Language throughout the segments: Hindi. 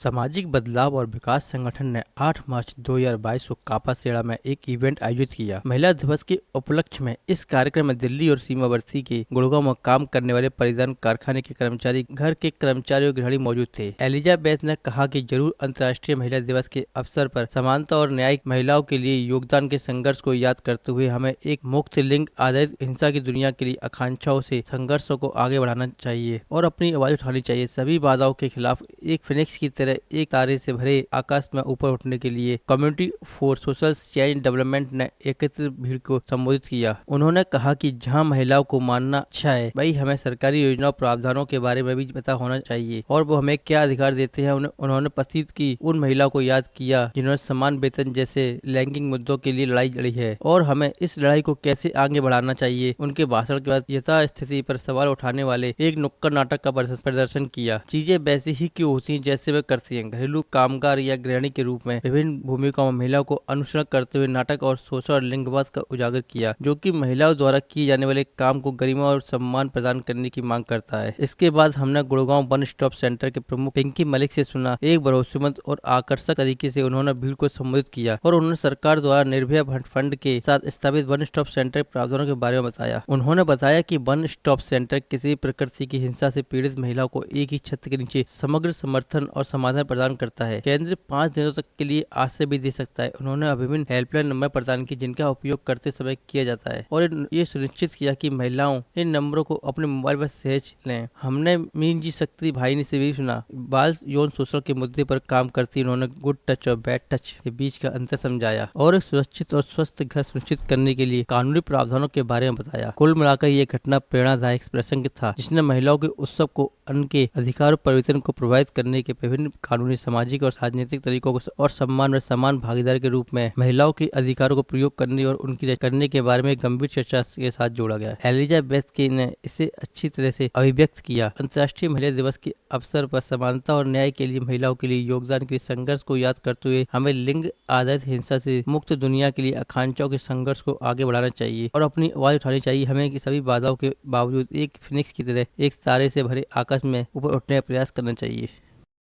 सामाजिक बदलाव और विकास संगठन ने 8 मार्च 2022 को कापासेड़ा में एक इवेंट आयोजित किया। महिला दिवस के उपलक्ष्य में इस कार्यक्रम में दिल्ली और सीमावर्ती के गुड़गांव में काम करने वाले परिधान कारखाने के कर्मचारी, घर के कर्मचारी और गृहिणी मौजूद थे। एलिजाबेथ ने कहा कि जरूर अंतर्राष्ट्रीय महिला दिवस के अवसर पर समानता और न्यायिक महिलाओं के लिए योगदान के संघर्ष को याद करते हुए हमें एक मुक्त लिंग आधारित हिंसा की दुनिया के लिए आकांक्षाओं से संघर्षों को आगे बढ़ाना चाहिए और अपनी आवाज उठानी चाहिए। सभी बाधाओं के खिलाफ एक फिनिक्स की तरह एक तारे से भरे आकाश में ऊपर उठने के लिए community for social change development ने एकत्रित भीड़ को संबोधित किया। उन्होंने कहा कि जहां महिलाओं को मानना अच्छा है, वही हमें सरकारी योजनाओं प्रावधानों के बारे में भी पता होना चाहिए और वो हमें क्या अधिकार देते हैं। उन्होंने पतित की उन महिलाओं को याद किया जिन्होंने समान वेतन जैसे लैंगिक मुद्दों के लिए लड़ाई लड़ी है और हमें इस लड़ाई को कैसे आगे बढ़ाना चाहिए। उनके भाषण के बाद यथास्थिति पर सवाल उठाने वाले एक नुक्कड़ नाटक का प्रदर्शन किया। चीजें वैसी ही क्यों होती हैं जैसे वे करती हैं। घरेलू कामगार या गृहिणी के रूप में विभिन्न भूमिकाओं में महिलाओं को अनुसरण करते हुए नाटक और शोषण और लिंगवाद का उजागर किया, जो कि महिलाओं द्वारा किए जाने वाले काम को गरिमा और सम्मान प्रदान करने की मांग करता है। इसके बाद हमने गुड़गांव वन स्टॉप सेंटर के प्रमुख पिंकी मलिक से सुना। एक भरोसेमंद और आकर्षक तरीके से उन्होंने भीड़ को संबोधित किया और उन्होंने सरकार द्वारा निर्भया फंड के साथ स्थापित वन स्टॉप सेंटर के प्रावधानों के बारे में बताया। उन्होंने बताया कि वन स्टॉप सेंटर किसी प्रकृति की हिंसा से पीड़ित महिलाओं को एक ही छत के नीचे समग्र समर्थन और समाधान प्रदान करता है। केंद्र 5 दिनों तक के लिए आश्रय भी दे सकता है। उन्होंने विभिन्न हेल्पलाइन नंबर प्रदान किए जिनका उपयोग करते समय किया जाता है और ये सुनिश्चित किया कि महिलाओं इन नंबरों को अपने मोबाइल पर सहज लें। हमने मीन जी शक्ति भाईनी से भी सुना। बाल यौन शोषण के मुद्दे पर काम करती उन्होंने गुड टच और बैड टच के बीच का अंतर समझाया और एक सुरक्षित और स्वस्थ घर सुनिश्चित करने के लिए कानूनी प्रावधानों के बारे में बताया। कुल मिलाकर ये घटना प्रेरणादायक प्रसंग था जिसने महिलाओं के उत्सव को उनके अधिकार परिवर्तन को प्रभावित करने के विभिन्न कानूनी, सामाजिक और राजनीतिक तरीकों को और सम्मान और समान भागीदार के रूप में महिलाओं के अधिकारों को प्रयोग करने और उनकी करने के बारे में गंभीर चर्चा के साथ जोड़ा गया। एलिजाबेथ ने इसे अच्छी तरह से अभिव्यक्त किया। अंतर्राष्ट्रीय महिला दिवस के अवसर पर समानता और न्याय के लिए महिलाओं के लिए योगदान के संघर्ष को याद करते हुए हमें लिंग आधारित हिंसा से मुक्त दुनिया के लिए आकांक्षाओं के संघर्ष को आगे बढ़ाना चाहिए और अपनी आवाज उठानी चाहिए। हमें सभी बाधाओं के बावजूद एक फिनिक्स की तरह एक तारे से भरे आकाश में ऊपर उठने का प्रयास करना चाहिए।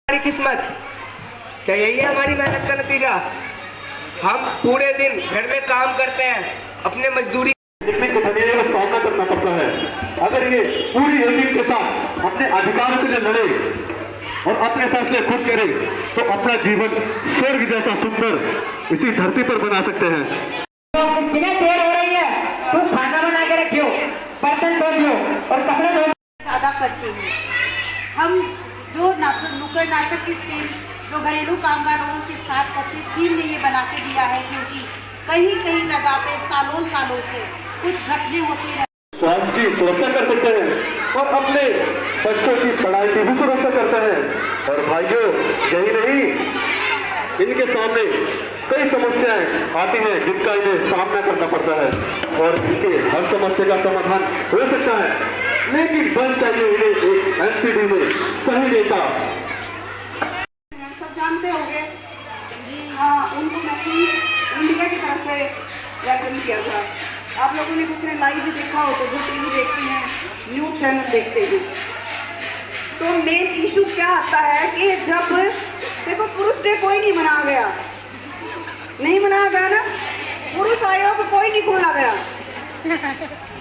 हमारी किस्मत क्या यही है? हमारी मेहनत का नतीजा। हम पूरे दिन घर में काम करते हैं, अपने मजदूरी कठिनाइयों का सामना करना पड़ता है। अगर ये पूरी यकीन के साथ अपने अधिकारों के लिए लड़े और अपने फैसले खुद करे तो अपना जीवन स्वर्ग जैसा सुंदर इसी धरती पर बना सकते हैं। देर हो रही है, तुम खाना बना के रखियो, बर्तन धो दियो और कपड़े धो। अदा करते हैं हम जो नुक्कड़ नाटक की टीम जो घरेलू कामगारों के साथ करती टीम ने ये बना के दिया है, क्योंकि कहीं कहीं जगह पे सालों से कुछ घटने होती रहे। स्वास्थ्य की सुरक्षा कर सकते हैं और अपने बच्चों की पढ़ाई की भी सुरक्षा करते हैं। और भाइयों, यही नहीं, इनके सामने कई समस्याएं आती हैं जिनका इन्हें सामना करना पड़ता है और इनके हर समस्या का समाधान हो सकता है, लेकिन बन चाहिए इन्हें एक एनसीडी में सही नेता। सब जानते होंगे जी। हाँ, उनको मैंने इंडिया की तरफ से वेलकम किया था। आप लोगों ने कुछ ने लाइव भी देखा हो तो जो टीवी देखती हैं, न्यूज़ चैनल देखते हैं, तो मेन इशू क्या आता है कि जब देखो पुरुष डे कोई नहीं मनाया गया ना, पुरुष आयोग कोई नहीं खोला गया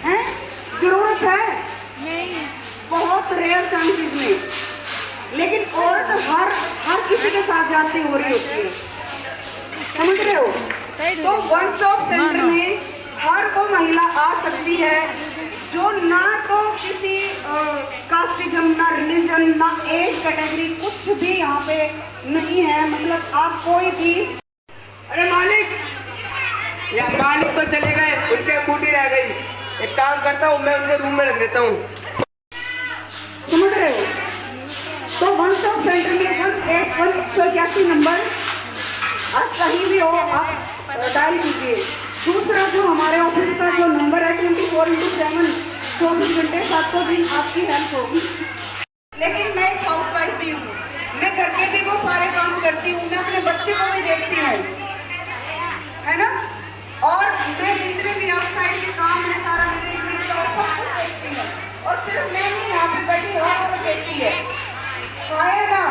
है। जरूरत है नहीं, बहुत रेयर चांसेस में, लेकिन औरत हर किसी के साथ जाती हो रही होती है, समझ रहे हो? तो वन स्टॉप सेंटर में हर वो महिला आ सकती है जो ना तो किसी कास्टिज्म, ना रिलीजन, ना एज कैटेगरी, कुछ भी यहाँ पे नहीं है। मतलब आप कोई भी, अरे मालिक या मालिक तो चले गए, उनके स्कूटी रह गई। एक काम करता हूँ, मैं उनके रूम में रख देता हूँ, समझ रहे हो? तो वन स्टॉप सेंटर में 181 नंबर आप कहीं भी हो आप डायल कीजिए। दूसरा जो हमारे ऑफिस का जो नंबर है 24/7 24 घंटे 700 दिन आपकी हेल्प होगी। लेकिन मैं एक हाउस वाइफ भी हूँ, मैं घर के भी वो सारे काम करती हूँ, मैं अपने बच्चे को भी देखती हूँ, है ना? और मैं जितने भी आउटसाइड के काम है सारा मैनेजमेंट का सब कुछ देखती हूँ और सिर्फ मैं नहीं यहाँ पे बैठी हूँ और देखती है, आया ना?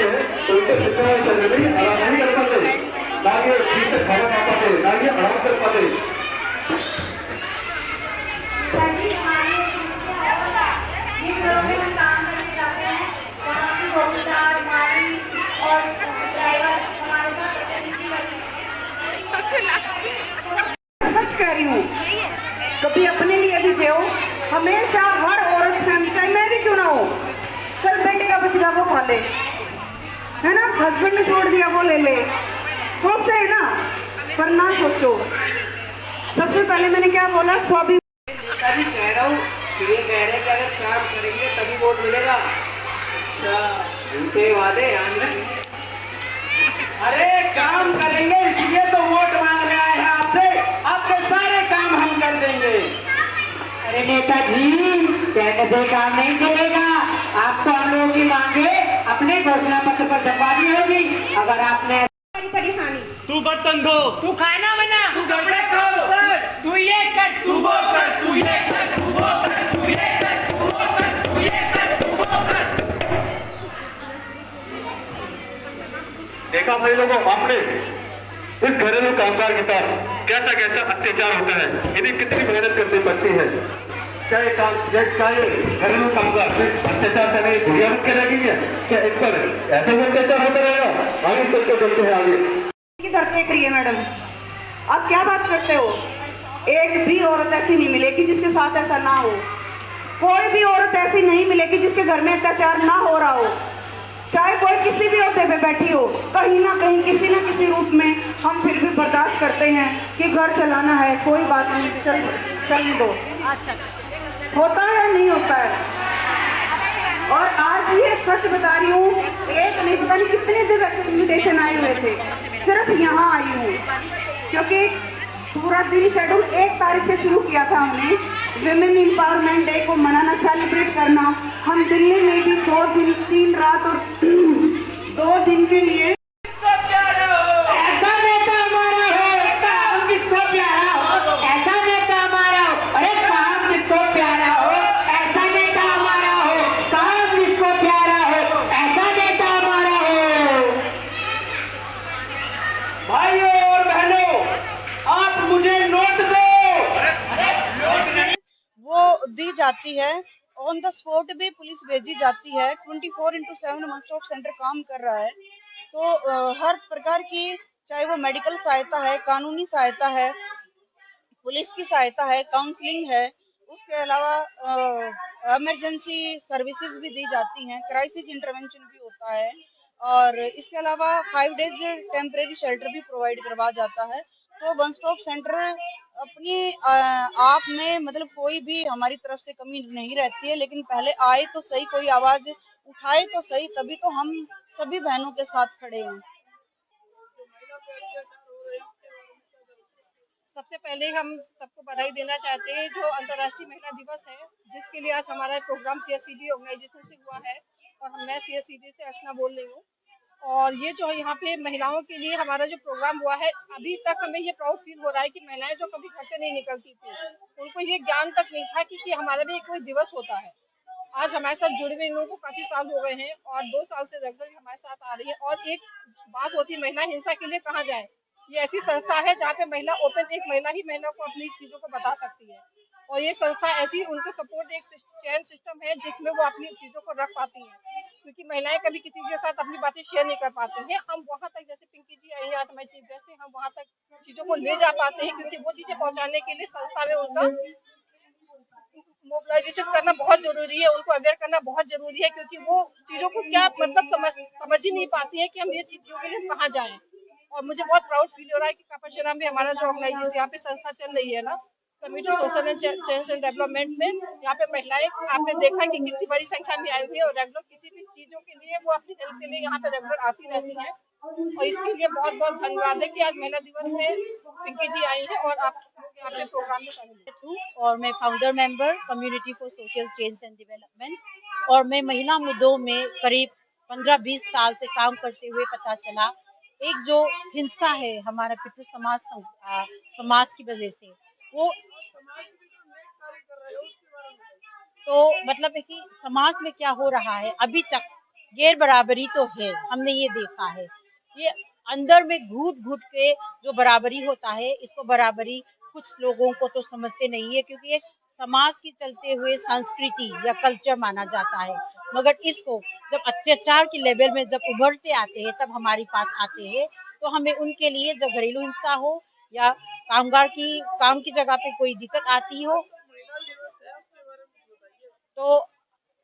हैं तो उनके शिक्षा शरीर में आराम नहीं कर पाते, ना ये ठीक से खाना खा पाते, ना ये आराम कर पाते। सच कह रही हूँ, कभी अपने लिए भी जियो। हमेशा हर औरत फैमिली, चाहे मैं भी क्यों ना हो, चल बेटे का बचड़ा वो खा ले, है ना, हस्बैंड ने छोड़ दिया वो ले ले, सोचते है ना, पर ना सोचो। सबसे पहले मैंने क्या बोला, स्वाभिमान। तभी कह रहा हूँ, ये कह रहे कि अगर काम करेंगे तभी वोट मिलेगा। झूठे वादे याद रखें। अरे काम करेंगे इसलिए तो वोट मांगने आए हैं आपसे, आपके सारे काम हम कर देंगे। अरे नेताजी, कहने से काम नहीं चलेगा, आपको हम लोगों की मांगे अपने घोषणा पत्र पर छपवानी होगी। अगर आपने परेशानी, तू बर्तन धो, तू खाना बना, तू कपड़े धो, तू ये कर, तू वो कर, तू ये कर, तू वो कर, तू ये कर, तू वो कर, तू ये कर, तू वो कर। देखा भाई लोगों आपने इस घरेलू कामगार के साथ कैसा कैसा अत्याचार होता है, इन्हें कितनी मेहनत करनी पड़ती है। क्या घरेलू कामगार सिर्फ अत्याचार से नहीं बुढ़िया बन के लगेंगे, क्या इन पर ऐसे ही अत्याचार होता रहेगा? आगे चलते चलते हैं आगे की धरती देख रही है मैडम, आप क्या बात करते हो? एक भी औरत ऐसी नहीं मिलेगी जिसके साथ ऐसा ना हो, कोई भी औरत ऐसी नहीं मिलेगी जिसके घर में अत्याचार ना हो रहा हो, चाहे कोई किसी भी ओहदे पे बैठी हो, कहीं ना कहीं किसी ना किसी रूप में हम फिर भी बर्दाश्त करते हैं कि घर चलाना है, कोई बात नहीं, चलने दो। अच्छा, होता है या नहीं होता है? और आज ये सच बता रही हूँ, एक नहीं पता नहीं कितने जगह से इन्विटेशन आए हुए थे, सिर्फ यहाँ आई हूँ क्योंकि पूरा दिन शेड्यूल 1 तारीख से शुरू किया था हमने, विमेन एम्पावरमेंट डे को मनाना, सेलिब्रेट करना। हम दिल्ली में भी 2 दिन 3 रात और 2 दिन के लिए ऐसा नेता हमारा हो, काम किसको प्यारा हो, ऐसा नेता हमारा हो, अरे काम किसको प्यारा हो, ऐसा नेता हमारा हो, काम किसको प्यारा हो, ऐसा नेता हमारा हो। भाइयों और बहनों, आप मुझे नोट दो। वो दी जाती है, ऑन द स्पॉट भी पुलिस भेजी जाती है। 24/7 वन स्टॉप सेंटर काम कर रहा है। तो हर प्रकार की, चाहे वो मेडिकल सहायता है, कानूनी सहायता है, पुलिस की सहायता है, काउंसलिंग है, उसके अलावा इमरजेंसी सर्विसेज भी दी जाती हैं, क्राइसिस इंटरवेंशन भी होता है, और इसके अलावा 5 डेज टेम्परेरी शेल्टर भी प्रोवाइड करवा जाता है। तो वन स्टॉप सेंटर अपनी आप में मतलब कोई भी हमारी तरफ से कमी नहीं रहती है, लेकिन पहले आए तो सही, कोई आवाज उठाए तो सही, तभी तो हम सभी बहनों के साथ खड़े हैं। सबसे पहले हम सबको बधाई देना चाहते हैं जो अंतर्राष्ट्रीय महिला दिवस है, जिसके लिए आज हमारा प्रोग्राम CSCD ऑर्गेनाइजेशन से हुआ है, और मैं CSCD से अर्चना बोल रही हूँ। और ये जो यहाँ पे महिलाओं के लिए हमारा जो प्रोग्राम हुआ है, अभी तक हमें ये प्राउड फील हो रहा है कि महिलाएं जो कभी घर से नहीं निकलती थी, उनको ये ज्ञान तक नहीं था कि हमारा भी कोई दिवस होता है। आज हमारे साथ जुड़े हुए लोगों को काफी साल हो गए हैं, और 2 साल से रेगुलर हमारे साथ आ रही है। और एक बात होती है, महिला हिंसा के लिए कहाँ जाए, ये ऐसी संस्था है जहाँ पे महिला ओपन, एक महिला ही महिला को अपनी चीजों को बता सकती है, और ये संस्था ऐसी उनको सपोर्ट, एक चैन सिस्टम है जिसमें वो अपनी चीजों को रख पाती हैं, क्योंकि महिलाएं कभी किसी के साथ अपनी बातें शेयर नहीं कर पाती हैं। हम वहाँ तक, जैसे पिंकी जी आई आज हमारे चीफ गेस्ट हैं, हम वहाँ तक चीजों को ले जा पाते हैं, क्योंकि वो चीजें पहुँचाने के लिए संस्था में उनका मोबिलाइजेशन करना बहुत जरूरी है, उनको अवेयर करना बहुत जरूरी है, क्योंकि वो चीजों को क्या मतलब समझ ही नहीं पाती है कि हम ये चीजों के लिए कहाँ जाएं। और मुझे बहुत प्राउड फील हो रहा है कि कापाशेरा में हमारा जो ऑर्गेनाइजेशन यहाँ पे संस्था चल रही है ना, community social and change and development में, यहाँ पे महिलाएं आपने देखा कि कितनी बड़ी संख्या में आई हुई है, और रेगुलर किसी भी चीजों के लिए वो अपनी हेल्प के लिए यहाँ पे रेगुलर आती रहती हैं। और इसके लिए बहुत बहुत धन्यवाद है कि आज महिला दिवस में पिंकी जी आई है और आप यहाँ पे प्रोग्राम में शामिल हुई। और मैं founder member community for social change and development, और मैं महिला मुद्दों में करीब 15-20 साल से काम करते हुए पता चला, एक जो हिंसा है हमारा पितृ समाज की वजह से, वो तो मतलब है कि समाज में क्या हो रहा है अभी तक गैर बराबरी तो है, हमने ये देखा है। ये अंदर में घुट घुट के जो बराबरी होता है, इसको बराबरी कुछ लोगों को तो समझते नहीं है, क्योंकि ये समाज की चलते हुए संस्कृति या कल्चर माना जाता है। मगर इसको जब अत्याचार के लेवल में जब उभरते आते हैं, तब हमारे पास आते हैं, तो हमें उनके लिए जब घरेलू हिंसा हो या काम की जगह पे कोई दिक्कत आती हो, तो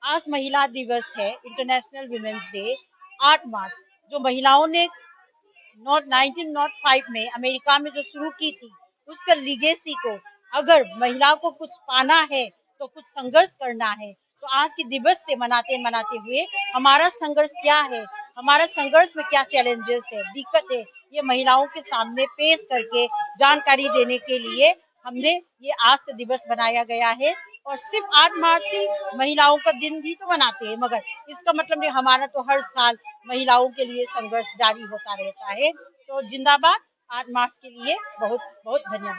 आज महिला दिवस है, इंटरनेशनल वुमेन्स डे 8 मार्च, जो महिलाओं ने 1905 में अमेरिका में जो शुरू की थी, उसका लीगेसी को अगर महिला को कुछ पाना है तो कुछ संघर्ष करना है, तो आज के दिवस से मनाते हुए हमारा संघर्ष क्या है, हमारा संघर्ष में क्या चैलेंजेस है, दिक्कत है, ये महिलाओं के सामने पेश करके जानकारी देने के लिए हमने ये आज का दिवस बनाया गया है। और सिर्फ 8 मार्च ही महिलाओं का दिन भी तो मनाते हैं, मगर इसका मतलब नहीं, हमारा तो हर साल महिलाओं के लिए संघर्ष जारी होता रहता है। तो जिंदाबाद, 8 मार्च के लिए बहुत बहुत धन्यवाद।